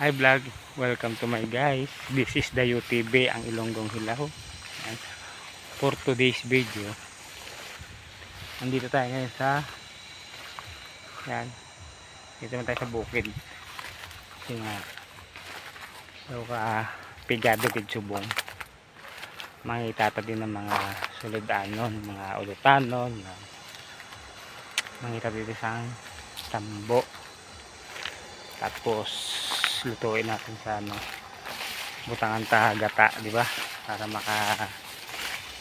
Hi vlog, welcome to my guys. This is the UTV, ang Ilonggong Hilaw. Ayan. For today's video, nandito tayo ngayon sa yan, dito naman tayo sa bukid. Kasi nga so pigado kid subong, makikita din ng mga suludanon, mga ulutanon, makikita dito sa tambo. Tapos lutuin natin sa butangan ta gata, di ba? Para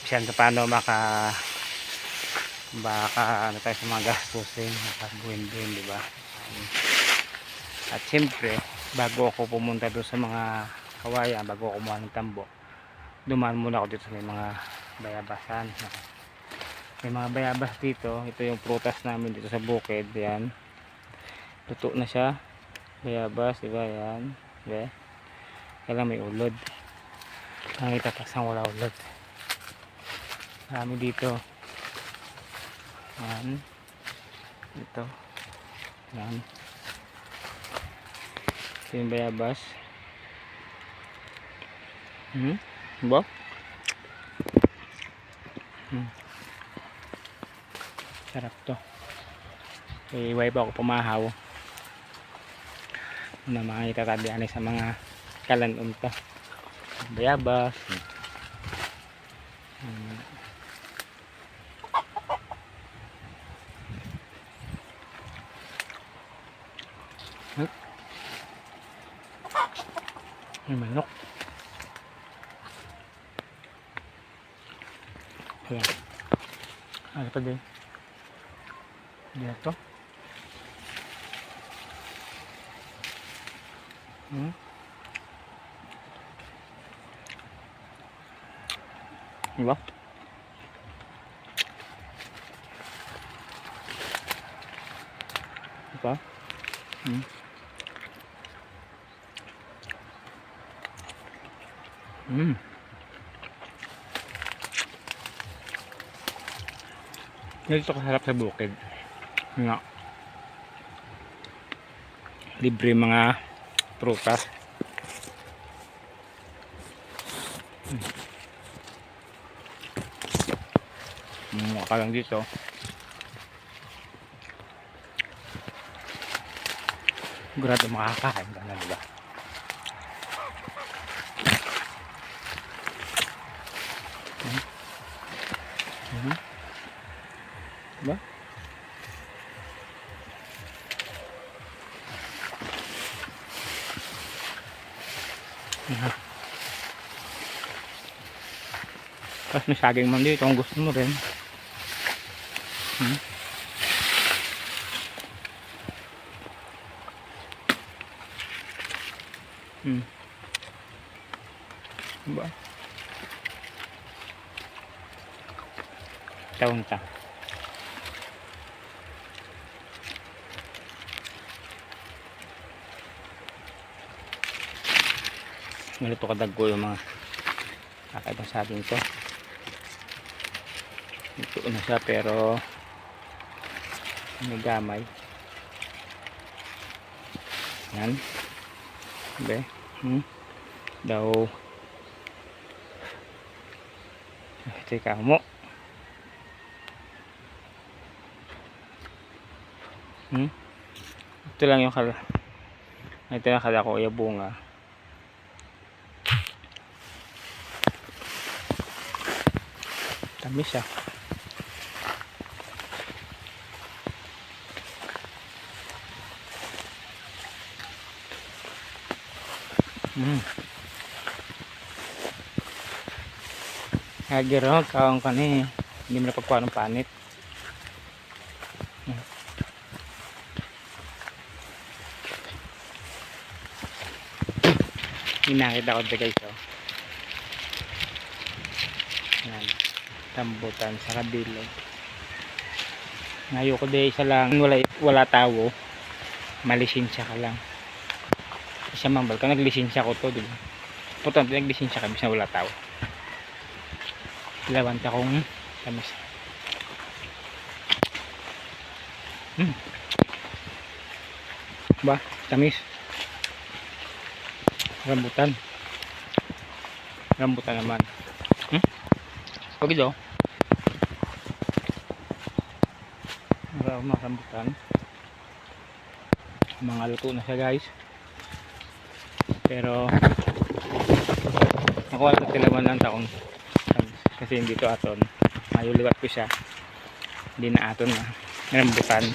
bisan sa paano baka ano tayo sa mga gastusin, makabuhin-buhin, di ba? At siyempre, bago ako pumunta doon sa mga kawayan, bago ako kumuha ng tambo, dumaan muna ako dito sa may mga bayabasan. May mga bayabas dito. Ito yung prutas namin dito sa bukid. Yan, luto na siya. Bayabas, diba? Yan, diba? Kailang may ulod. Ang itatasang wala ulod. Marami dito. Yan. Ito. Yan. Ito yung bayabas. Diba? Sarap to. Iway pa ako pumahaw na makikita tabi sa mga kalanun to. Bayabas. May manok. Ayan. Ano pa din? Dito. Diba? Diba? Dito kasarap sa bukid. Nga. Libre mga prutas. Mukha ka lang dito. Sigurado makakain ka na, diba? Diba? Tapos may saging man dito kung gusto mo rin. Diba? Taon-ta. Malito kadagko yung mga kakaibang saging to. Ito na siya pero may gamay. Yan. Okay. Daw. Teka mo. Ito lang yung ito lang kala ko yung bunga. Tamis siya. Agiro, kaong kani. Hindi mo napagkuha ng panit. Hinakita ko ito guys. Yan. Tambutan sa kabilog. Ngayon ko din isa lang. Wala tao. Malisensya ka lang. Isa mambal ka. Naglisensya ko to. Diba? Importante naglisensya ka. Bisa wala tao. Ilawanta kong tamis. Ba? Tamis. Rambutan. Rambutan naman. Pagod oh. Mga rambutan. Mga luto na siya guys. Pero nakuha sa tilawan ng taon. Kasi hindi to aton. Mayuliwat ko siya. Hindi na aton na. Rambutan.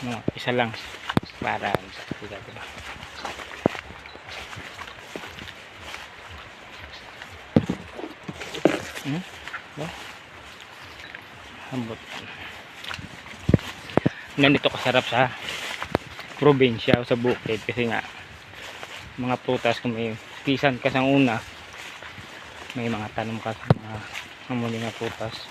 No, isa lang. Para diba. Rambutan. Ganito kasarap sa probinsya o sa bukid kasi nga mga prutas kung may pisan ka sa una may mga tanom ka sa mga muli na prutas